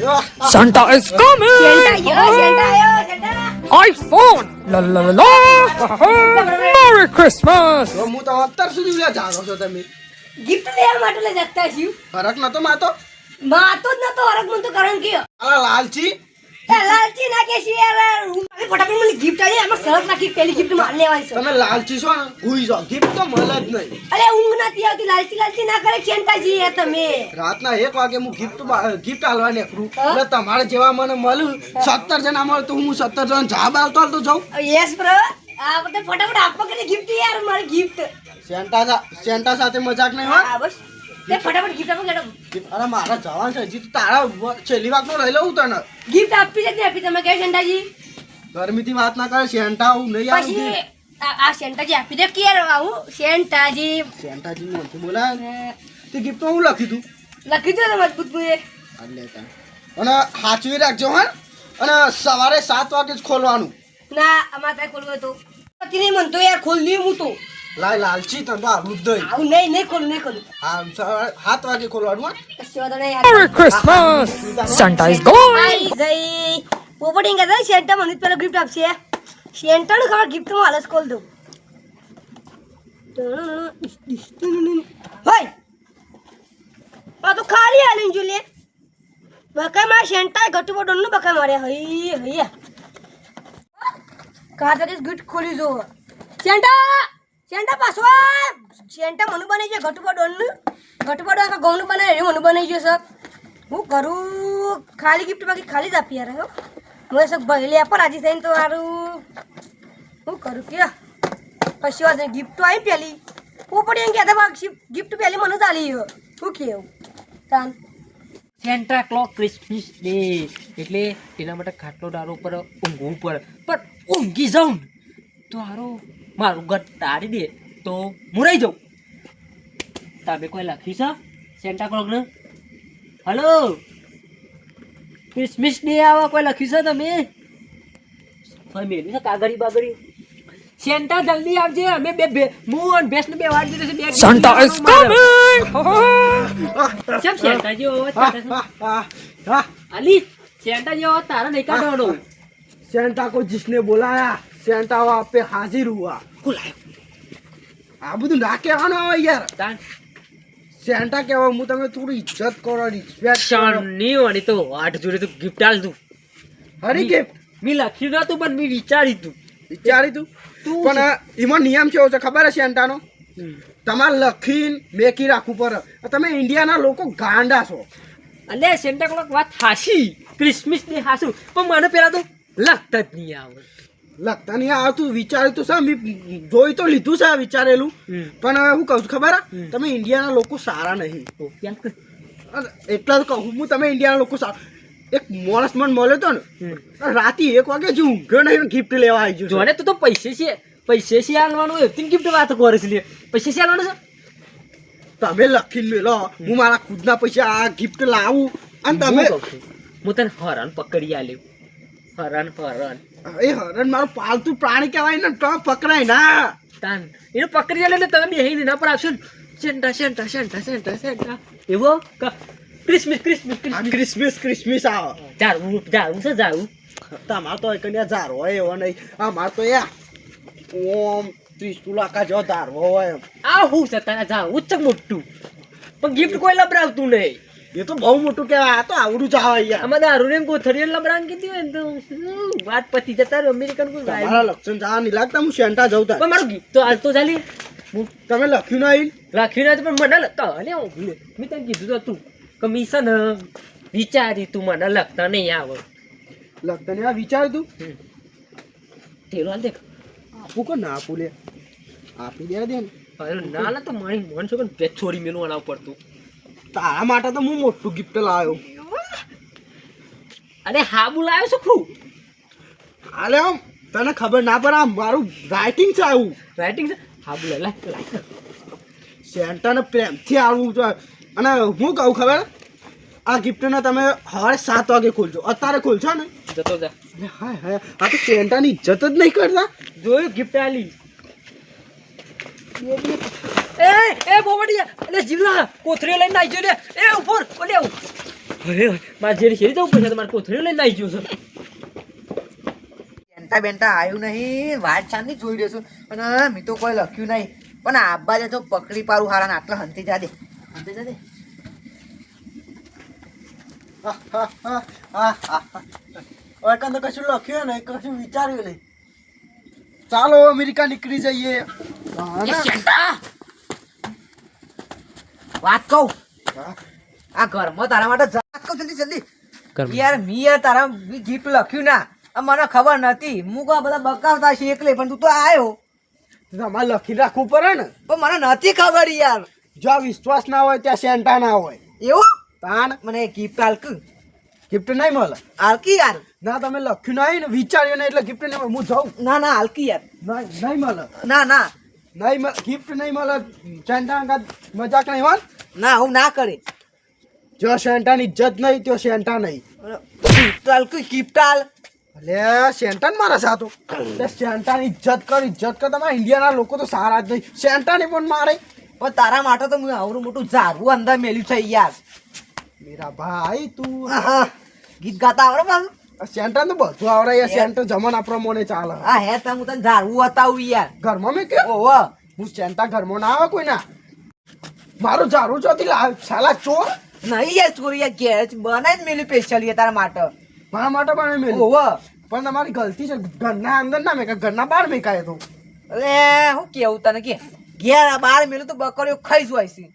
Santa is coming! iPhone! La la la la! Merry Christmas! તો હું તો અત્યાર સુધી લે જાણો છો તમે ગિફ્ટ લેવા માટે લઈ જતા છીએ ફરક નતો માતો માતો જ નતો હરક મન તો કારણ કે આ લાલચી લાલચી ના કે છે યાર ફટાફટ મને ગિફ્ટ આવી એમાં સરસ નાખી પેલી ગિફ્ટ માર લેવાની છે તમે લાલચી છો ને હુઈ જાઓ ગિફ્ટ તો મળે જ નહીં અરે ઊંઘ નથી આવતી લાલચી ના કરે ચેન્ટાજી યાર તમે રાતના 1 વાગે હું ગિફ્ટ આલવા નીકળું એટલે તમારે જેવા મને મળ્યું 17 જણા મળતું હું 17 જણા જાબ આવતો તો જાઉં યસ બ્રો આ બધે ફટાફટ આપવા કે ગિફ્ટ યાર મારી ગિફ્ટ સેન્ટા સાથે મજાક નહીં હોય હા બસ તે ફટાફટ ગિફ્ટ આપો કેડો અરે મારા જવાન છે હજી તો તારા છેલ્લી વાતનો લઈ લઉં તને ગિફ્ટ આપી છે આપી તમે કે ચેન્ટાજી ગરમીથી વાત ના કરે સેન્ટા હું નહીં આવું પછી આ સેન્ટાજી આપી દે કે યાર આવું સેન્ટાજી મોંથી બોલાય તે ગિફ્ટમાં હું લખી દઉં લખી દો મજબૂત મુએ અને સાચવી રાખજો હા અને સવારે 7 વાગે જ ખોલવાનું ના અમાર ત્યાં ખોલવું તો પતિ નહીં મનતો યાર ખોલ લી હું તો લાલચી તને આવું જ દઈ આવું નહીં ખોલું હા સવારે 7 વાગે ખોલવાનું હા કશો વાંધો નહીં Merry Christmas! Santa is gone! આઈ ગઈ પોપટી કે જાય સેન્ટા મને પેલો ગિફ્ટ આપશે સેન્ટા નું ખબર ગિફ્ટ માં હાલસ ખોલ દઉં હોય આ તો ખાલી હાલીન જો લે બકા માં સેન્ટા ગટુ બોડન નું બકા મારે હઈ હૈયા કાતા કે ગિફ્ટ ખોલી જો સેન્ટા પાછો સેન્ટા મનુ બનાવી છે ગટુ બોડન નું ગટુ બોડ આ ગૌનું બનાવી રે મનુ બનાવી છે સર હું કરું ખાલી ગિફ્ટ બાકી ખાલી જ આપી યાર હો હું સબ ભલે પર આજે થઈને તો હારું હું કરું કે પછી વાત ગિફ્ટ તો આવી પેલી પોપડી એમ કહેતા ગિફ્ટ પેલી મને ચાલી શું કેવું તાન સેન્ટા ક્લોઝ ક્રિસમસ ડે એટલે એના માટે ખાટલો ડાળો પર ઊંઘવું પડે પણ ઊંઘી જાઉં ને તો હારું મારું ઘર તારી દે તો હું રહી જાઉં તમે કોઈ લખ્યું છે સેન્ટા ક્લોઝને હલો ક્રિસમસ ડે આવા કોઈ લખ્યું છે તમે મેળ્યું છે કાગળી બાગળી સેન્ટા જલ્દી આવજે અમે બે હું અને ભેંસને બે વાળ દીધો છે Santa is coming! કેમ સેન્ટા જેવો અવાજ અલી સેન્ટા જેવો અવાજ તારા નહીં કાઢવાનો सेंटा को जिसने बुलाया सेंटा वहाँ पे हाजिर हुआ આ બધું ના કહેવાનું આવે યાર તાન સેન્ટા કહેવા હું તમે થોડી ઇજ્જત કરો રિસ્પેક્ટ શાની વાળી તો આઠ જોડે તો ગિફ્ટ આલ તું હરી ગિફ્ટ મી લખ્યું નતું પણ મી વિચારી તું વિચારી તું પણ એમાં નિયમ કેવો છે ખબર છે સેન્ટાનો તમારે લખીને મેકી રાખવું પડે તમે ઇન્ડિયાના લોકો ગાંડા છો અને સેન્ટા ક્લોઝ વાત હાસી ક્રિસમસ ડે હાસું પણ મને પેલા તો લખતા જ નહીં આવે લગતા નહીં આવતું વિચાર્યું તો સા જોઈ તો લીધું છે વિચારેલું પણ હું કહું છું ખબર તમે ઇન્ડિયાના લોકો સારા નહીં એટલા જ કહું હું તમે ઇન્ડિયાના લોકો સારા એક માણસ મને મળ્યો તો ને રાતે 1 વાગે જે ઊંઘ્યો નહીં ગિફ્ટ લેવા આવી ગયો જોને તું તો પૈસે છે આલવાનું એવી ગિફ્ટ વાત કરે છે લે પૈસે છે આલવાનું છે તમે લખી લો હું મારા ખુદના પૈસા આ ગિફ્ટ લાવું અને તમે હું તને હરણ પકડી આલ્યું હરણ એ હરણ મારું પાલતુ પ્રાણી કહેવાય ને તો પકડાય ના તાન એને પકડી આલે એટલે તમે બેહીને ના પર આવશો ને સેન્ટા એવો ક્રિસમસ આવો જારું છે જારું તમારે તો કન્યા જારો હોય એવો નહીં અમારે તો યા ઓમ 30 લાખ જેવો ધારવો હોય આ હું છે તારા જા ઉચ્ચ મોટું પણ ગિફ્ટ કોઈ લબરાવતું નહીં એ તો બહુ મોટું કહેવાય આ તો આવડું જ આવે યાર આમાં દારૂ ને કોથળી લબરાન કીધી હોય ને તો વાત પતી જતા રહ્યો અમેરિકન કોઈ મારા લક્ષણ જા નહીં લાગતા હું સેન્ટા જઉં તા પણ મારું ગિફ્ટ તો હાલ તો ચાલી તમે લખ્યું નહીં લખ્યું ના પણ મને લખતા અલે મેં તને કીધું તો તું કમિશન વિચારી તું મને લખતા નહીં આવે લખતા નહીં આ વિચાર્યું તું થેલો હાલ દેખ આપું કે ના આપું લે આપી દે ને અરે ના લા તો મારી મન છો કે પેચ છોડી મેલું આના ઉપર તું તારા માટે તો હું મોટું ગિફ્ટ લાવ્યો અરે હા બોલાયો છું ખું હાલે આમ તને ખબર ના પડે આમ મારું રાઇટિંગ છે આવું રાઇટિંગ છે હા બોલા લાઈક સેન્ટાને પ્રેમથી આવવું જોઈએ અને હું કહું ખબર આ ગિફ્ટને તમે સવારે 7 વાગે ખોલજો અત્યારે ખોલશો ને જતો જા હા હા આ તો સેન્ટાની ઇજ્જત જ નહીં કરતા જોયું ગિફ્ટ આલી એ બોબડિયા એટલે જીવલા કોથરી લઈને આવી જો લે એ ઉપર ઓલે મારે જેરી શેરી જવું પડશે તમારે કોથળીઓ લઈને આવી ગયો છે બેન્ટા બેન્ટા આવ્યું નહીં વાત શાંતિ જોઈ લેશું અને મેં તો કોઈ લખ્યું નહીં પણ આબા જે તો પકડી પાડું હારા આટલા હંતી જા દે હંતી જા દે હવે કાં તો કશું લખ્યું નહીં કશું વિચાર્યું નહીં ચાલો અમેરિકા નીકળી જઈએ વાત કહું આ ઘરમાં તારા માટે વાત કહું જલ્દી જલ્દી યાર મી યાર તારા ગિફ્ટ લખ્યું ના આ મને ખબર નથી હું કા બધા બકાવતા છે એકલે પણ તું તો આવ્યો તમારે લખી રાખવું પડે ને પણ મને નથી ખબર યાર જો આ વિશ્વાસ ના હોય ત્યાં સેન્ટા ના હોય એવું તાન મને ગિફ્ટ આલક ગિફ્ટ નહીં મળે આલકી યાર ના તમે લખ્યું નહીં ને વિચાર્યું નહીં એટલે ગિફ્ટ નહીં મળે હું જાઉં ના ના આલકી યાર નહીં મળે ના ના નહીં ગિફ્ટ નહીં મળે સેન્ટા મજાક નહીં હોય ના હું ના કરે જો સેન્ટાની ઇજ્જત નહીં તો સેન્ટા નહીં ગિફ્ટ આલકી ગિફ્ટ આલ અલે સેન્ટા મારા સાતો સેન્ટાની ઇજ્જત કર તમારા ઇન્ડિયાના લોકો તો સારા જ નહીં સેન્ટાને પણ મારે પણ તારા માટે તો મેં આવડું મોટું ઝાડવું અંદર મેલ્યું છે યાર મેરા ભાઈ તું આહા, ગીત ગાતા આવડે મારું સેન્ટા તો બધું આવડે યાર સેન્ટર જમાના પ્રમાણે ચાલે હા હે તો હું તને ઝાડવું બતાવું યાર ઘરમાં મેં કે ઓહો હું સેન્ટા ઘરમાં ના આવે કોઈ ના મારું ઝાડુ ચોથી લાવ સાલા ચોર નહીં યાર ચોરી યાર ઘેર બનાવી જ મેલ્યું સ્પેશિયલ તારા માટે મારા માટે પણ મેં ઓહો પણ તમારી ગલતી છે ઘરના અંદર ના મેં ઘરના બહાર મેકાય તો અલે હું કેવું તને કે ઘેર બહાર મેલું તો બકરીઓ ખાઈ જ હોય છે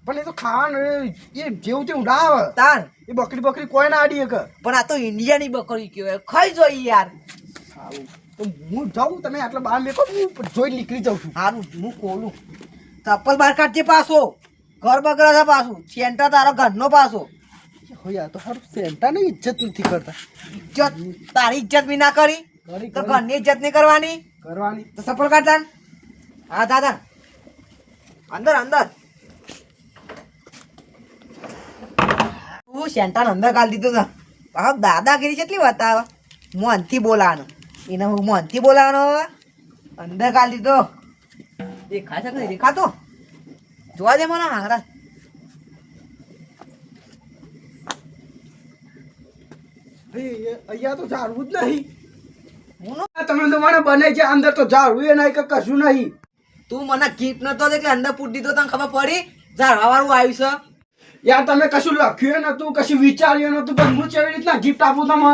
પણ એ તો ખાવાનું એ જેવું તેવું ના આવે તાર એ બકરી કોઈ ના આડી કે પણ આ તો ઇન્ડિયાની બકરી કહેવાય ખાઈ જ હોય યાર સારું તો હું જાઉં તમે આટલા બહાર મેકો હું જોઈ નીકળી જાઉં છું સારું હું ખોલું ચપ્પલ બહાર કાઢજે પાછો ઘર બગડા છે પાછું સેન્ટર તારો ઘરનો પાછો યાર તો સારું સેન્ટાની ઇજ્જત નથી કરતા ઇજ્જત તારી ઇજ્જત બી ના કરી તો ઘરની ઇજ્જત નહીં કરવાની કરવાની તો ચપ્પલ કાઢતા હા દાદા અંદર અંદર તું સેન્ટાન અંદર કાઢી દીધું હા દાદાગીરી કેટલી બતાવે મોનથી બોલાવાનો એને હું મોનથી બોલાવાનો અંદર કાઢી દીધો દેખાય છે કે નહીં દેખાતો જોવા દે મને હારા અહીંયા તો ઝાડવું જ નહીં હું તમે તો મને બને છે અંદર તો ઝાડવું એ નહીં કે કશું નહીં તું મને ગિફ્ટ નતો દે એટલે અંદર પૂરી દીધો તને ખબર પડી ઝાડવા વાળું આવ્યું છે યાર તમે કશું લખ્યું નતું કશું વિચાર્યું નતું પણ હું કેવી રીતના ગિફ્ટ આપું તમને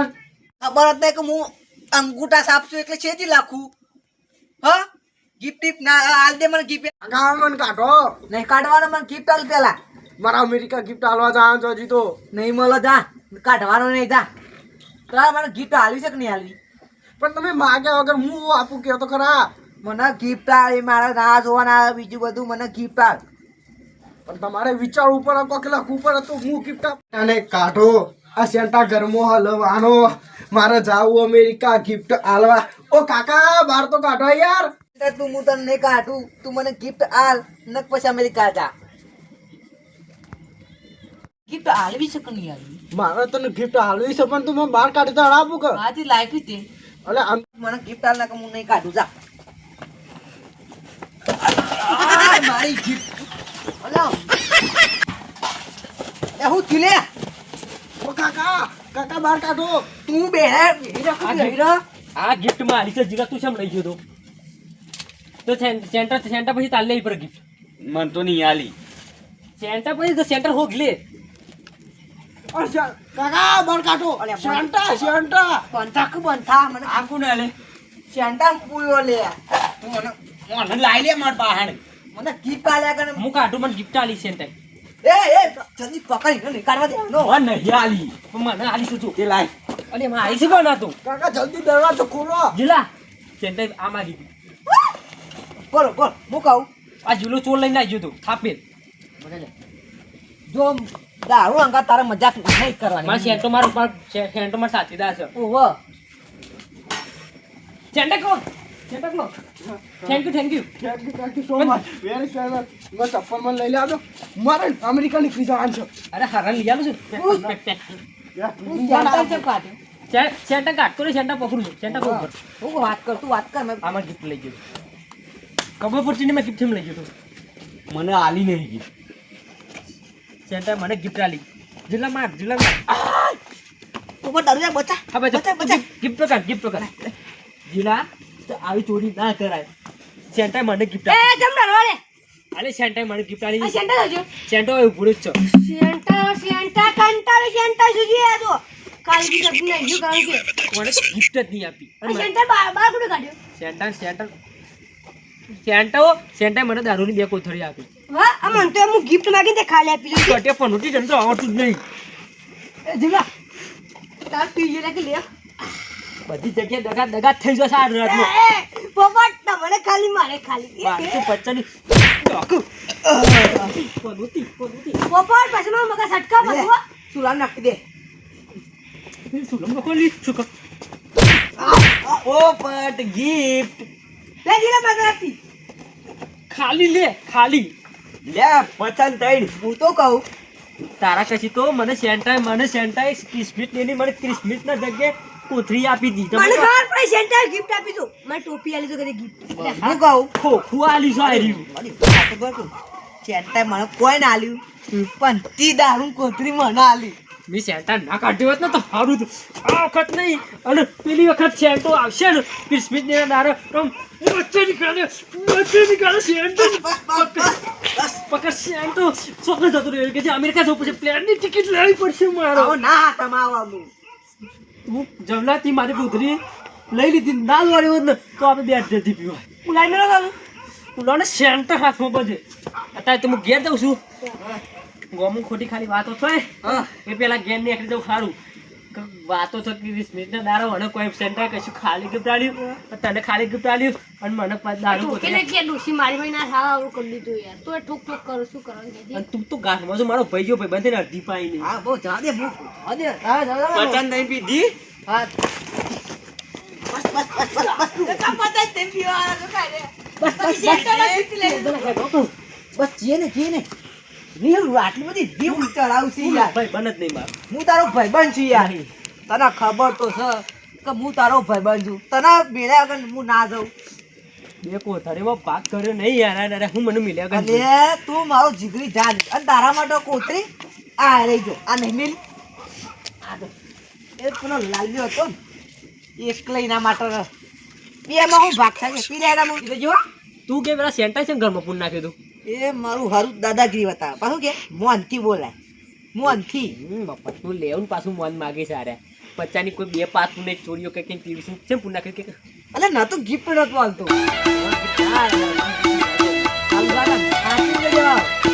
ખબર જ નહીં કે હું અંગૂઠા સાપશું એટલે છેથી લાખું હા ગિફ્ટ ના હાલ દે મને ગિફ્ટ મને કાઢો નહીં કાઢવાનો મને ગિફ્ટ હાલ પેલા મારા અમેરિકા ગિફ્ટ આલવા જવાનું છે હજી તો નહીં મળો જા કાઢવાનો નહીં જા તારા મને ગિફ્ટ હાલવી છે કે નહીં હાલવી પણ તમે માગ્યા વગર હું આપું કહો તો ખરા મને ગિફ્ટ હાલ મારા રાહ જોવાના આવે બીજું બધું મને ગિફ્ટ હાલ પણ તમારે વિચારવું પડે કોક લખવું પડે તો હું ગિફ્ટ આપ અને કાઢો આ સેન્ટા ઘરમાં હલવાનો મારે જાવું અમેરિકા ગિફ્ટ આલવા ઓ કાકા બહાર તો કાઢો યાર તું હું તને નહીં કાઢું તું મને ગિફ્ટ હાલ ને પછી અમેરિકા જા ગિફ્ટ હાલવી છે કે નહીં હાલવી મારે તને ગિફ્ટ હાલવી છે પણ તું મને બહાર કાઢી તો આપું કે હાથી લાયકી તે એટલે આમ મને ગિફ્ટ હાલ ના કે હું નહીં કાઢું જા મારી ગિફ્ટ અલા એ હું થયું લે ઓ કાકા કાકા બહાર કાઢો તું બેહે આ ગિફ્ટ માં આલી છે જીરા તું શેમ લઈ ગયો તો સેન્ટર પછી તાલ લેવી પડે ગિફ્ટ મન તો નહીં આલી સેન્ટર પછી તો સેન્ટર હોગ લે કાકા બહાર કાઢો અલ્યા, સેન્ટા સેન્ટા બંધા મને આ કોને આલે સેન્ટા પૂયો લે તું મને લાઈ લે માર પાહણ મને ગિફ્ટ આલ્યા કરે હું કાઢું મને ગિફ્ટ આલી સેન્ટર એ જલ્દી પકડી ને કાઢવા દે નો નહીં આલી પણ મને આલી છે તું તે લાય અરે મારી છે કોણ હતું કાકા જલ્દી દરવાજો ખોલો જીલા સેન્ટર આ માગી બોલો બોલ હું કહું આ જુલો ચોર લઈને આવી ગયો તું થાપેલ જો દારૂ અંગા તારે મજાક નહીં કરવાની મારા સેન્ટર મારા સાથીદાર છે ઓહો સેન્ટર કોણ સેન્ટર કોણ thank you thank you so much very સરસ મેં ચપ્પલ મને લઈ લેજો મારે અમેરિકા નીકળી જવાનું છે અરે હરણ લઈ આવું છું સેન્ટા છે કાઢે સેન્ટર કાઢતો રે સેન્ટર પકડું છું સેન્ટર પકડ હું વાત કર તું વાત કર મેં આમાં ગિફ્ટ લઈ ગયો ખબર પડતી નહીં મેં ગિફ્ટ લઈ ગયો મને આલી નહીં ગઈ સેન્ટર મને ગિફ્ટ આલી જીલા માર ઉપર દારૂ બચા હા ભાઈ બચા બચા ગિફ્ટ તો કર જીલા તો આવી ચોરી ના કરાય સેન્ટા મને ગિફ્ટ એ જમ ડરવા દે અલે સેન્ટા મને ગિફ્ટ આલી આ સેન્ટા જોજો સેન્ટો એવું પૂરું જ છે સેન્ટા કંટાળી સેન્ટા સુધી આ તો કાલ કી કપને જો કારણ કે મને ગિફ્ટ જ નહીં આપી આ સેન્ટા બાર કુડે કાઢ્યો સેન્ટા મને દારૂની 2 કોથળી આપી વાહ આ મન તો હું ગિફ્ટ માંગીને તે ખાલી આપી લીધી કટે પનોટી જન તો આવડતું જ નહીં એ જીલા તાર પીજે લાગે લે બધી જગ્યાએ દગા થઈ જશે આ રાતનો પોપટ તમને ખાલી મારે ખાલી બાકી પચ્ચાની પનોટી પોપટ પછી માં મગા સટકા પછી સુલામ નાખી દે સુલમ કોલી સુકા પોપટ ગિફ્ટ લે જીલા મગરાતી ખાલી લે ખાલી લે પચાન તૈણ હું તો કહું તારા કશી તો મને સેન્ટાએ ક્રિસમિસ ડેની મને ક્રિસમિસ ના જગ્યાએ કોથળી આપી દી મને ખબર પડી સેન્ટા ગિફ્ટ આપી દો મને ટોપી આલી તો કદી ગિફ્ટ હું કહું ખોખું આલી છે આ રહ્યું મારી વાત તો કર ચેન્ટાઈ મને કોઈ ના આલ્યું પણ તી દારૂ કોથરી મને આલી મેં સેન્ટા ના કાઢ્યો હોત ને તો સારું હતું આ વખત નહીં અને પેલી વખત સેન્ટો આવશે ને ક્રિસમિસ ડે ના દારો તો બચ્ચે નીકાળે સેન્ટો પકડ સેન્ટો ચોકડ જતો રહ્યો કે જે અમેરિકા જવું પડશે પ્લેનની ટિકિટ લેવી પડશે મારો આવો ના તમાવા હું તું જમલાથી મારી પુત્રી લઈ લીધી ના વાળી હોત ને તો આપણે બે જલ્દી પીવાય ઉલાઈ મેલો ગાલું ઉલાને સેન્ટર હાથમાં પડે અત્યારે તો હું ઘેર જાઉં છું ગોમું ખોટી ખાલી વાતો થાય એ પેલા ઘેર નીકળી જવું સારું વાતો તો ક્રિસમિસ ના દારો અને કોઈ સેન્ટર કશું ખાલી ગિફ્ટ આલ્યું તને ખાલી ગિફ્ટ આલ્યું અને મને પાછું દારૂ કે કે ડોસી મારી ભાઈ ના થાવ આવું કરી દીધું યાર તો ઠોક ઠોક કરું શું કરવાનું કે અને તું તો ગાંઠમાં જો મારો ભાઈ ગયો ભાઈ બંધ ને અડધી પાઈ નહીં હા બહુ જા દે ભૂખ હા દે હા જા પચાન નહીં પીધી હા બસ બસ બસ બસ બસ કા પતા તેમ પીવા તો કાય રે બસ બસ બસ જીએ ને રીલ આટલી બધી રીલ ચડાવશી યાર ભાઈ બન જ નહીં મારો હું તારો ભાઈબંધ છું યાર તને ખબર તો છે કે હું તારો ભાઈબંધ છું તને મેળ્યા વગર હું ના જાઉં બે કોથળીમાં ભાગ કર્યો નહીં યાર અરે હું મને મિલ્યા અને તું મારો જીગરી જાન અને તારા માટે કોતરી આ રહી જો આ નહીં મિલ આ તો એ પેલો લાલ્યો હતો ને એકલા એના માટે બેમાં હું ભાગ થાય પી રહ્યા હું જો તું કે પેલા સેન્ટર છે ને ઘરમાં પૂન નાખ્યું તું એ મારું હારું દાદાગીરી બતાવે પાછું કે મોનથી બોલાય મોનથી બાપા તું લેવું પાછું મન માગે છે અરે પચાની કોઈ 2 પાતું નહીં ચોરીઓ કે કંઈ પીવીશું છે પૂન નાખ્યું કે અલે ના તો ગિફ્ટ નતું હાલતું હાલ દાદા